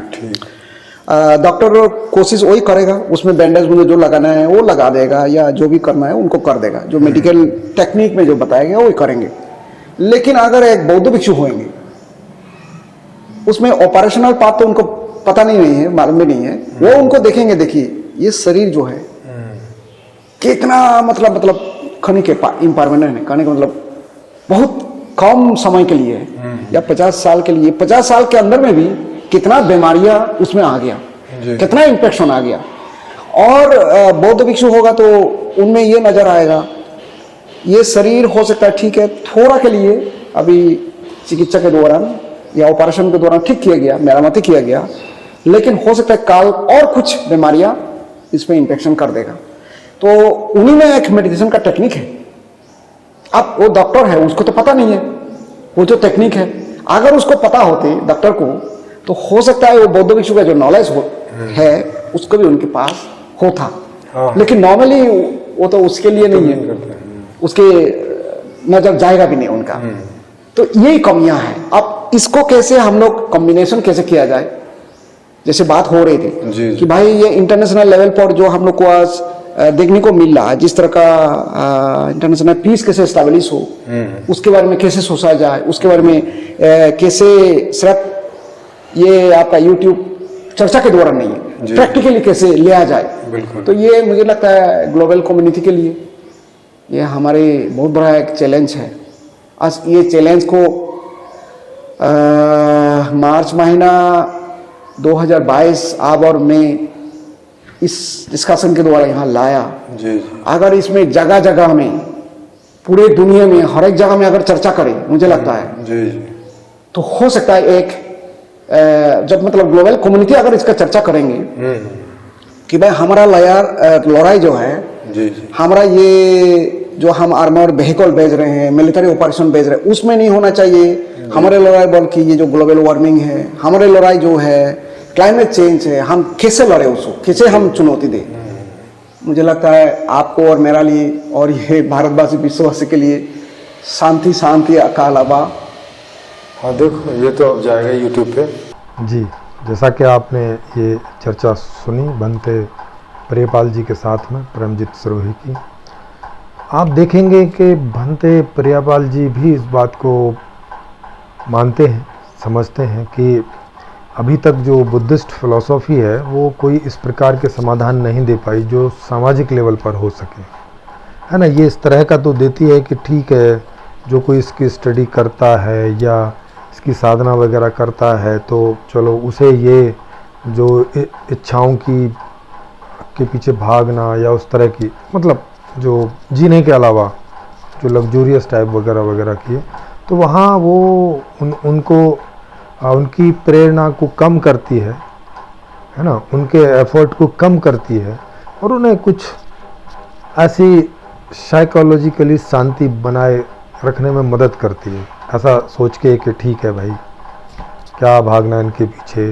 डॉक्टर कोशिश वही करेगा, उसमें बैंडेज मुझे जो लगाना है वो लगा देगा या जो भी करना है उनको कर देगा, जो मेडिकल टेक्निक में जो बताया गया वही करेंगे। लेकिन अगर एक बौद्ध भिक्षु होंगे, उसमें ऑपरेशनल पार्ट तो उनको पता नहीं है, मालूम भी नहीं है, वो उनको देखेंगे, देखिए ये शरीर जो है कितना मतलब खनिक के इम्पारमेंट है, कहने का मतलब बहुत कम समय के लिए है या 50 साल के लिए, 50 साल के अंदर में भी कितना बीमारियां उसमें आ गया, कितना इन्फेक्शन आ गया। और बौद्ध भिक्षु होगा तो उनमें ये नजर आएगा, ये शरीर हो सकता है ठीक है, थोड़ा के लिए अभी चिकित्सा के दौरान या ऑपरेशन के दौरान ठीक किया गया, मेरामती किया गया, लेकिन हो सकता है काल और कुछ बीमारियां इसमें इन्फेक्शन कर देगा। तो उन्हीं में एक मेडिटेशन का टेक्निक है। अब वो डॉक्टर है, उसको तो पता नहीं है वो जो टेक्निक है। अगर उसको पता होती डॉक्टर को, तो हो सकता है वो बौद्ध भिक्षु का जो नॉलेज है उसको भी उनके पास होता। हाँ। लेकिन नॉर्मली वो तो उसके लिए नहीं है, उसके नजर जाएगा भी नहीं उनका। तो यही कमियां हैं। अब इसको कैसे हम लोग कॉम्बिनेशन कैसे किया जाए, जैसे बात हो रही थी जी। कि भाई ये इंटरनेशनल लेवल पर जो हम लोग को आज देखने को मिल रहा है, जिस तरह का इंटरनेशनल पीस कैसे स्टैब्लिश हो, उसके बारे में कैसे सोचा जाए, उसके बारे में कैसे सिर्फ ये आपका यूट्यूब चर्चा के द्वारा नहीं है, प्रैक्टिकली कैसे लिया जाए। तो ये मुझे लगता है ग्लोबल कम्युनिटी के लिए ये हमारे बहुत बड़ा एक चैलेंज है। आज ये चैलेंज को मार्च महीना 2022 अब और मैं इस डिस्कशन के द्वारा यहाँ लाया। जी। अगर इसमें जगह जगह में, पूरे दुनिया में हर एक जगह में अगर चर्चा करें, मुझे लगता है जी। तो हो सकता है एक जब मतलब ग्लोबल कम्युनिटी अगर इसका चर्चा करेंगे कि भाई हमारा लड़ाई जो है, जी। हमारा ये जो हम आर्मर व्हीकल भेज रहे हैं, मिलिट्री ऑपरेशन भेज रहे हैं, उसमें नहीं होना चाहिए हमारे लड़ाई, बल्कि ये जो ग्लोबल वार्मिंग है, हमारे लड़ाई जो है क्लाइमेट चेंज है, हम कैसे लड़े उसको, कैसे हम चुनौती दें। मुझे लगता है आपको और मेरा लिए और ये भारतवासी विश्ववासी के लिए शांति का अलावा। हाँ देखो, ये तो अब जाएगा यूट्यूब पे। जी, जैसा कि आपने ये चर्चा सुनी बनते प्रियपाल जी के साथ में परमजीत सिरोही की, आप देखेंगे कि भंते प्रियपाल जी भी इस बात को मानते हैं, समझते हैं कि अभी तक जो बुद्धिस्ट फिलॉसफी है वो कोई इस प्रकार के समाधान नहीं दे पाई जो सामाजिक लेवल पर हो सके, है ना। ये इस तरह का तो देती है कि ठीक है, जो कोई इसकी स्टडी करता है या इसकी साधना वगैरह करता है तो चलो उसे ये जो इच्छाओं की के पीछे भागना या उस तरह की, मतलब जो जीने के अलावा जो लग्जूरियस टाइप वगैरह वगैरह किए, तो वहाँ वो उनको उनकी प्रेरणा को कम करती है ना, उनके एफर्ट को कम करती है और उन्हें कुछ ऐसी साइकोलॉजिकली शांति बनाए रखने में मदद करती है, ऐसा सोच के कि ठीक है भाई क्या भागना इनके पीछे,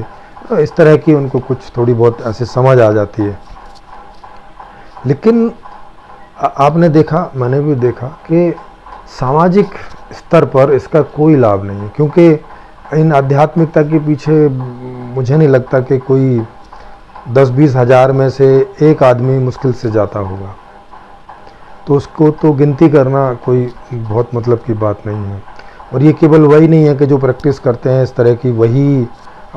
तो इस तरह की उनको कुछ थोड़ी बहुत ऐसे समझ आ जाती है। लेकिन आपने देखा, मैंने भी देखा कि सामाजिक स्तर पर इसका कोई लाभ नहीं है, क्योंकि इन आध्यात्मिकता के पीछे मुझे नहीं लगता कि कोई 10-20 हज़ार में से एक आदमी मुश्किल से जाता होगा, तो उसको तो गिनती करना कोई बहुत मतलब की बात नहीं है। और ये केवल वही नहीं है कि जो प्रैक्टिस करते हैं इस तरह की, वही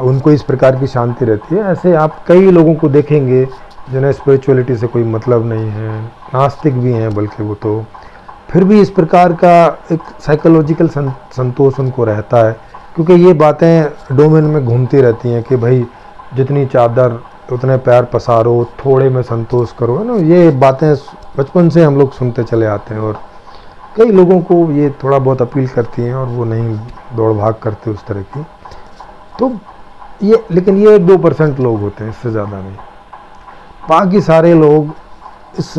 उनको इस प्रकार की शांति रहती है। ऐसे आप कई लोगों को देखेंगे जिन्हें स्पिरिचुअलिटी से कोई मतलब नहीं है, नास्तिक भी हैं बल्कि वो, तो फिर भी इस प्रकार का एक साइकोलॉजिकल संतोष उनको रहता है, क्योंकि ये बातें डोमेन में घूमती रहती हैं कि भाई जितनी चादर उतने पैर पसारो, थोड़े में संतोष करो, है ना। ये बातें बचपन से हम लोग सुनते चले आते हैं और कई लोगों को ये थोड़ा बहुत अपील करती हैं और वो नहीं दौड़ भाग करते उस तरह की। तो ये, लेकिन ये 2% लोग होते हैं, इससे ज़्यादा नहीं। बाकी सारे लोग इस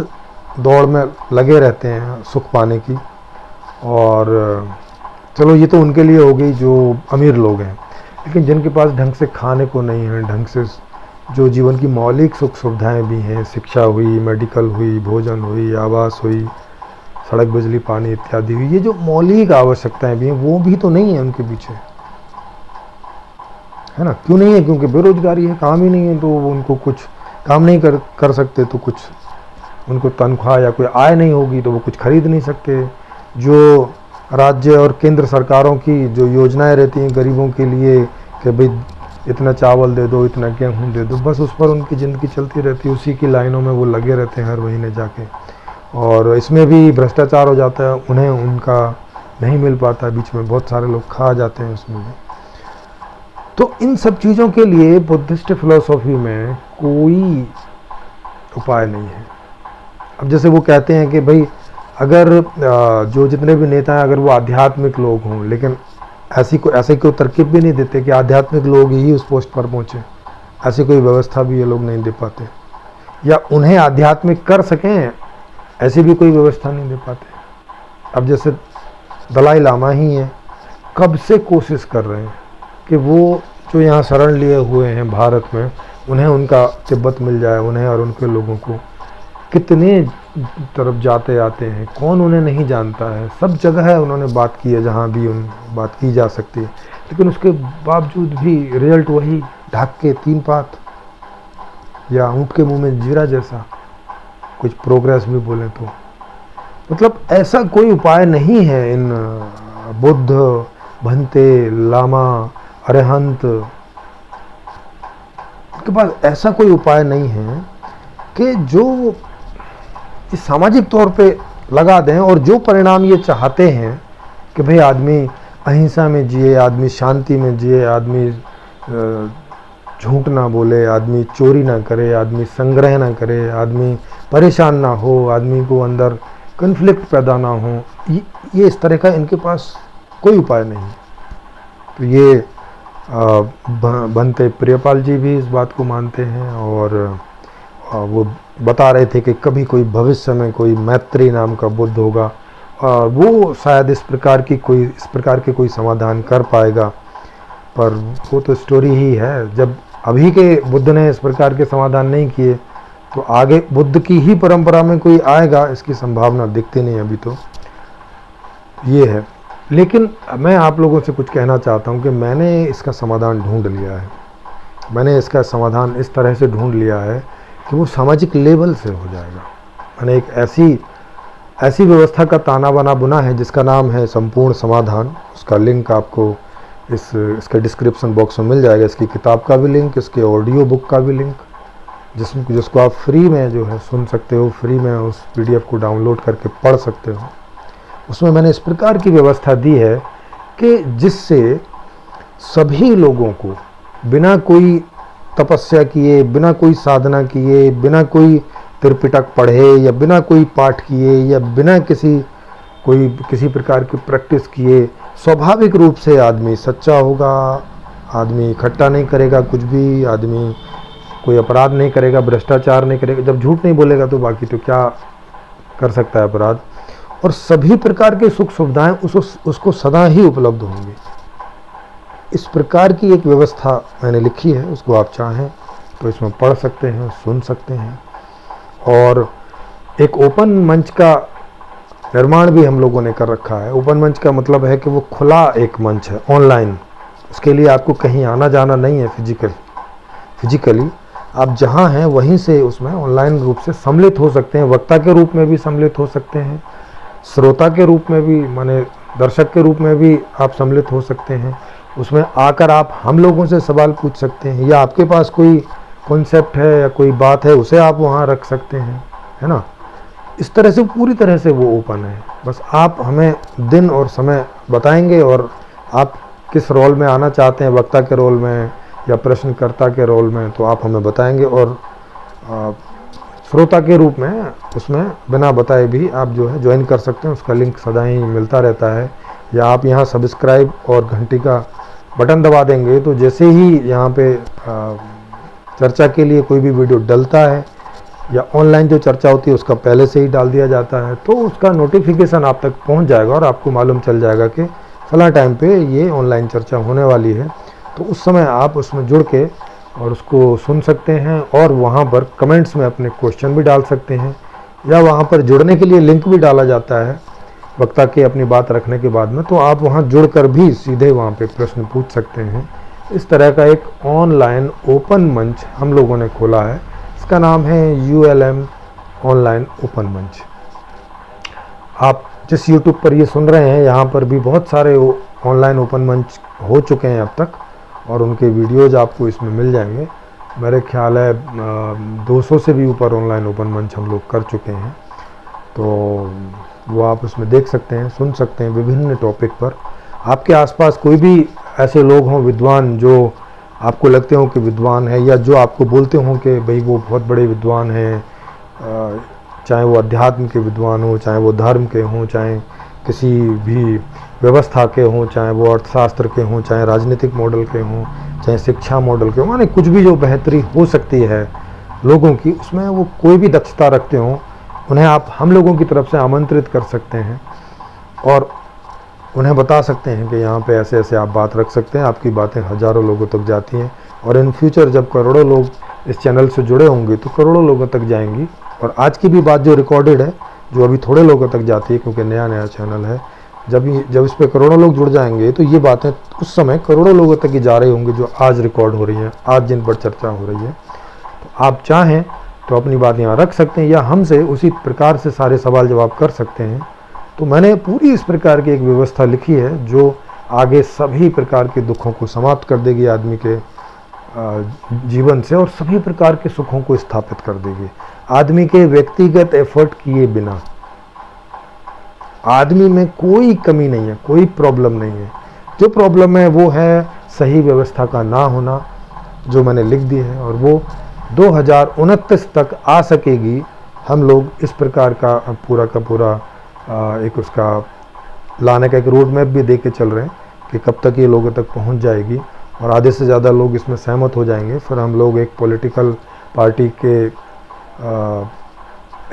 दौड़ में लगे रहते हैं सुख पाने की। और चलो ये तो उनके लिए हो गई जो अमीर लोग हैं, लेकिन जिनके पास ढंग से खाने को नहीं है, ढंग से जो जीवन की मौलिक सुख सुविधाएं भी हैं, शिक्षा हुई, मेडिकल हुई, भोजन हुई, आवास हुई, सड़क, बिजली, पानी इत्यादि हुई, ये जो मौलिक आवश्यकताएं भी हैं वो भी तो नहीं है उनके पीछे, है ना। क्यों नहीं है? क्योंकि बेरोजगारी है, काम ही नहीं है, तो उनको कुछ काम नहीं कर सकते, तो कुछ उनको तनख्वाह या कोई आय नहीं होगी तो वो कुछ खरीद नहीं सकते। जो राज्य और केंद्र सरकारों की जो योजनाएं रहती हैं गरीबों के लिए कि भाई इतना चावल दे दो, इतना गेहूँ दे दो, बस उस पर उनकी ज़िंदगी चलती रहती है, उसी की लाइनों में वो लगे रहते हैं हर महीने जाके। और इसमें भी भ्रष्टाचार हो जाता है, उन्हें उनका नहीं मिल पाता, बीच में बहुत सारे लोग खा जाते हैं उसमें भी। तो इन सब चीज़ों के लिए बुद्धिस्ट फिलॉसफी में कोई उपाय नहीं है। अब जैसे वो कहते हैं कि भाई अगर जो जितने भी नेता हैं अगर वो आध्यात्मिक लोग हों, लेकिन ऐसे कोई तरकीब भी नहीं देते कि आध्यात्मिक लोग ही उस पोस्ट पर पहुँचे, ऐसी कोई व्यवस्था भी ये लोग नहीं दे पाते, या उन्हें आध्यात्मिक कर सकें ऐसी भी कोई व्यवस्था नहीं दे पाते। अब जैसे दलाई लामा ही हैं, कब से कोशिश कर रहे हैं कि वो जो यहाँ शरण लिए हुए हैं भारत में, उन्हें उनका तिब्बत मिल जाए, उन्हें और उनके लोगों को। कितने तरफ जाते आते हैं, कौन उन्हें नहीं जानता है, सब जगह है उन्होंने बात की है जहाँ भी उन बात की जा सकती है, लेकिन उसके बावजूद भी रिजल्ट वही, ढाक के 3 पात या ऊँट के मुंह में जीरा जैसा, कुछ प्रोग्रेस भी बोले तो। मतलब ऐसा कोई उपाय नहीं है इन बुद्ध, भंते, लामा, अरहंत के पास, ऐसा कोई उपाय नहीं है कि जो इस सामाजिक तौर पे लगा दें और जो परिणाम ये चाहते हैं कि भाई आदमी अहिंसा में जिए, आदमी शांति में जिए, आदमी झूठ ना बोले, आदमी चोरी ना करे, आदमी संग्रह ना करे, आदमी परेशान ना हो, आदमी को अंदर कन्फ्लिक्ट पैदा ना हो, ये इस तरह का इनके पास कोई उपाय नहीं। तो ये बनते प्रियपाल जी भी इस बात को मानते हैं, और वो बता रहे थे कि कभी कोई भविष्य में कोई मैत्री नाम का बुद्ध होगा, वो शायद इस प्रकार के कोई समाधान कर पाएगा, पर वो तो स्टोरी ही है। जब अभी के बुद्ध ने इस प्रकार के समाधान नहीं किए तो आगे बुद्ध की ही परंपरा में कोई आएगा, इसकी संभावना दिखती नहीं अभी तो। ये है। लेकिन मैं आप लोगों से कुछ कहना चाहता हूँ कि मैंने इसका समाधान ढूंढ लिया है। मैंने इसका समाधान इस तरह से ढूंढ लिया है कि वो सामाजिक लेवल से हो जाएगा। मैंने एक ऐसी व्यवस्था का ताना बाना बुना है जिसका नाम है संपूर्ण समाधान। उसका लिंक आपको इसके डिस्क्रिप्शन बॉक्स में मिल जाएगा। इसकी किताब का भी लिंक, इसके ऑडियो बुक का भी लिंक, जिसको आप फ्री में जो है सुन सकते हो, फ्री में उस PDF को डाउनलोड करके पढ़ सकते हो। उसमें मैंने इस प्रकार की व्यवस्था दी है कि जिससे सभी लोगों को बिना कोई तपस्या किए, बिना कोई साधना किए, बिना कोई त्रिपिटक पढ़े या बिना कोई पाठ किए या बिना किसी प्रकार की प्रैक्टिस किए, स्वाभाविक रूप से आदमी सच्चा होगा, आदमी इकट्ठा नहीं करेगा कुछ भी, आदमी कोई अपराध नहीं करेगा, भ्रष्टाचार नहीं करेगा। जब झूठ नहीं बोलेगा तो बाकी तो क्या कर सकता है अपराध, और सभी प्रकार के सुख सुविधाएं उसको सदा ही उपलब्ध होंगी। इस प्रकार की एक व्यवस्था मैंने लिखी है, उसको आप चाहें तो इसमें पढ़ सकते हैं, सुन सकते हैं। और एक ओपन मंच का निर्माण भी हम लोगों ने कर रखा है। ओपन मंच का मतलब है कि वो खुला एक मंच है ऑनलाइन। उसके लिए आपको कहीं आना जाना नहीं है फिजिकली आप जहां हैं वहीं से उसमें ऑनलाइन रूप से सम्मिलित हो सकते हैं। वक्ता के रूप में भी सम्मिलित हो सकते हैं, श्रोता के रूप में भी, माने दर्शक के रूप में भी आप सम्मिलित हो सकते हैं। उसमें आकर आप हम लोगों से सवाल पूछ सकते हैं, या आपके पास कोई कॉन्सेप्ट है या कोई बात है उसे आप वहाँ रख सकते हैं, है ना। इस तरह से पूरी तरह से वो ओपन है। बस आप हमें दिन और समय बताएंगे और आप किस रोल में आना चाहते हैं, वक्ता के रोल में या प्रश्नकर्ता के रोल में, तो आप हमें बताएंगे। और श्रोता के रूप में उसमें बिना बताए भी आप जो है ज्वाइन कर सकते हैं। उसका लिंक सदा ही मिलता रहता है, या आप यहाँ सब्सक्राइब और घंटी का बटन दबा देंगे तो जैसे ही यहाँ पे चर्चा के लिए कोई भी वीडियो डलता है या ऑनलाइन जो चर्चा होती है उसका पहले से ही डाल दिया जाता है, तो उसका नोटिफिकेशन आप तक पहुँच जाएगा और आपको मालूम चल जाएगा कि फला टाइम पे ये ऑनलाइन चर्चा होने वाली है। तो उस समय आप उसमें जुड़ के और उसको सुन सकते हैं, और वहाँ पर कमेंट्स में अपने क्वेश्चन भी डाल सकते हैं, या वहाँ पर जुड़ने के लिए लिंक भी डाला जाता है वक्ता के अपनी बात रखने के बाद में, तो आप वहाँ जुड़कर भी सीधे वहाँ पे प्रश्न पूछ सकते हैं। इस तरह का एक ऑनलाइन ओपन मंच हम लोगों ने खोला है। इसका नाम है ULM ऑनलाइन ओपन मंच। आप जिस YouTube पर ये सुन रहे हैं, यहाँ पर भी बहुत सारे ऑनलाइन ओपन मंच हो चुके हैं अब तक, और उनके वीडियोज़ आपको इसमें मिल जाएंगे। मेरे ख्याल है 200 से भी ऊपर ऑनलाइन ओपन मंच हम लोग कर चुके हैं, तो वो आप उसमें देख सकते हैं, सुन सकते हैं विभिन्न टॉपिक पर। आपके आसपास कोई भी ऐसे लोग हों विद्वान, जो आपको लगते हो कि विद्वान है, या जो आपको बोलते हों कि भाई वो बहुत बड़े विद्वान हैं, चाहे वो अध्यात्म के विद्वान हो, चाहे वो धर्म के हों, चाहे किसी भी व्यवस्था के हों, चाहे वो अर्थशास्त्र के हों, चाहे राजनीतिक मॉडल के हों, चाहे शिक्षा मॉडल के हों, माने कुछ भी जो बेहतरी हो सकती है लोगों की, उसमें वो कोई भी दक्षता रखते हों, उन्हें आप हम लोगों की तरफ से आमंत्रित कर सकते हैं और उन्हें बता सकते हैं कि यहाँ पे ऐसे ऐसे आप बात रख सकते हैं, आपकी बातें हज़ारों लोगों तक जाती हैं और इन फ्यूचर जब करोड़ों लोग इस चैनल से जुड़े होंगे तो करोड़ों लोगों तक जाएंगी। और आज की भी बात जो रिकॉर्डेड है, जो अभी थोड़े लोगों तक जाती है क्योंकि नया नया चैनल है, जब इस पर करोड़ों लोग जुड़ जाएंगे तो ये बातें उस समय करोड़ों लोगों तक ही जा रही होंगी जो आज रिकॉर्ड हो रही हैं, आज जिन पर चर्चा हो रही है। तो आप चाहें तो अपनी बात यहाँ रख सकते हैं या हमसे उसी प्रकार से सारे सवाल जवाब कर सकते हैं। तो मैंने पूरी इस प्रकार की एक व्यवस्था लिखी है जो आगे सभी प्रकार के दुखों को समाप्त कर देगी आदमी के जीवन से और सभी प्रकार के सुखों को स्थापित कर देगी आदमी के व्यक्तिगत एफर्ट किए बिना। आदमी में कोई कमी नहीं है, कोई प्रॉब्लम नहीं है। जो प्रॉब्लम है वो है सही व्यवस्था का ना होना, जो मैंने लिख दी है, और वो 2029 तक आ सकेगी। हम लोग इस प्रकार का पूरा एक उसका लाने का एक रोड मैप भी दे के चल रहे हैं कि कब तक ये लोगों तक पहुंच जाएगी और आधे से ज़्यादा लोग इसमें सहमत हो जाएंगे। फिर हम लोग एक पॉलिटिकल पार्टी के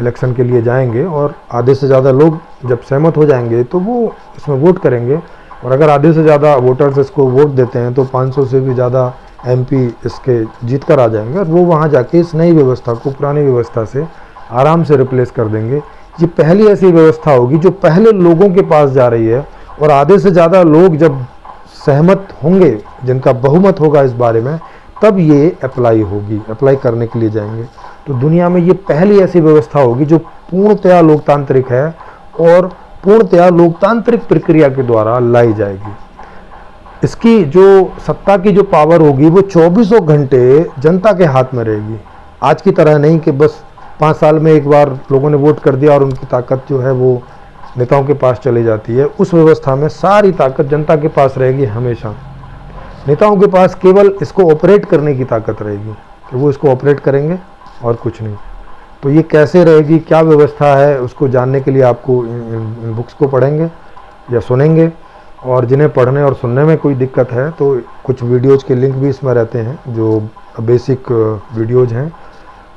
इलेक्शन के लिए जाएंगे और आधे से ज़्यादा लोग जब सहमत हो जाएंगे तो वो इसमें वोट करेंगे और अगर आधे से ज़्यादा वोटर्स इसको वोट देते हैं तो 500 से भी ज़्यादा एमपी इसके जीत कर आ जाएंगे और वो वहाँ जाके इस नई व्यवस्था को पुरानी व्यवस्था से आराम से रिप्लेस कर देंगे। ये पहली ऐसी व्यवस्था होगी जो पहले लोगों के पास जा रही है और आधे से ज़्यादा लोग जब सहमत होंगे, जिनका बहुमत होगा इस बारे में, तब ये अप्लाई होगी, अप्लाई करने के लिए जाएंगे। तो दुनिया में ये पहली ऐसी व्यवस्था होगी जो पूर्णतया लोकतांत्रिक है और पूर्णतया लोकतांत्रिक प्रक्रिया के द्वारा लाई जाएगी। इसकी जो सत्ता की जो पावर होगी वो 24 घंटे जनता के हाथ में रहेगी। आज की तरह नहीं कि बस 5 साल में एक बार लोगों ने वोट कर दिया और उनकी ताकत जो है वो नेताओं के पास चली जाती है। उस व्यवस्था में सारी ताकत जनता के पास रहेगी हमेशा। नेताओं के पास केवल इसको ऑपरेट करने की ताकत रहेगी कि वो इसको ऑपरेट करेंगे और कुछ नहीं। तो ये कैसे रहेगी, क्या व्यवस्था है, उसको जानने के लिए आपको इन बुक्स को पढ़ेंगे या सुनेंगे। और जिन्हें पढ़ने और सुनने में कोई दिक्कत है तो कुछ वीडियोज़ के लिंक भी इसमें रहते हैं, जो बेसिक वीडियोज़ हैं,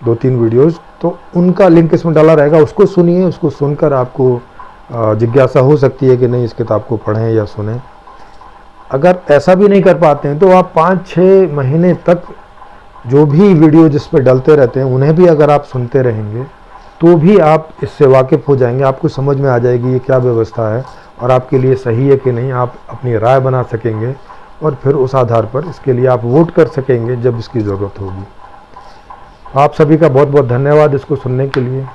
2-3 वीडियोज़, तो उनका लिंक इसमें डाला रहेगा। उसको सुनिए, उसको सुनकर आपको जिज्ञासा हो सकती है कि नहीं इस किताब को पढ़ें या सुनें। अगर ऐसा भी नहीं कर पाते हैं तो आप 5-6 महीने तक जो भी वीडियो जिस पर डलते रहते हैं उन्हें भी अगर आप सुनते रहेंगे तो भी आप इससे वाकिफ़ हो जाएंगे। आपको समझ में आ जाएगी ये क्या व्यवस्था है और आपके लिए सही है कि नहीं। आप अपनी राय बना सकेंगे और फिर उस आधार पर इसके लिए आप वोट कर सकेंगे जब इसकी ज़रूरत होगी। आप सभी का बहुत बहुत धन्यवाद इसको सुनने के लिए।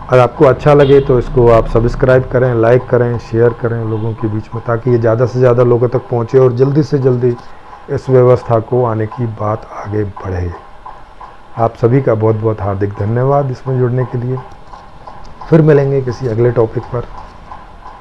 अगर आपको अच्छा लगे तो इसको आप सब्सक्राइब करें, लाइक करें, शेयर करें लोगों के बीच में, ताकि ये ज़्यादा से ज़्यादा लोगों तक पहुँचे और जल्दी से जल्दी इस व्यवस्था को आने की बात आगे बढ़े। आप सभी का बहुत बहुत हार्दिक धन्यवाद इसमें जुड़ने के लिए। फिर मिलेंगे किसी अगले टॉपिक पर।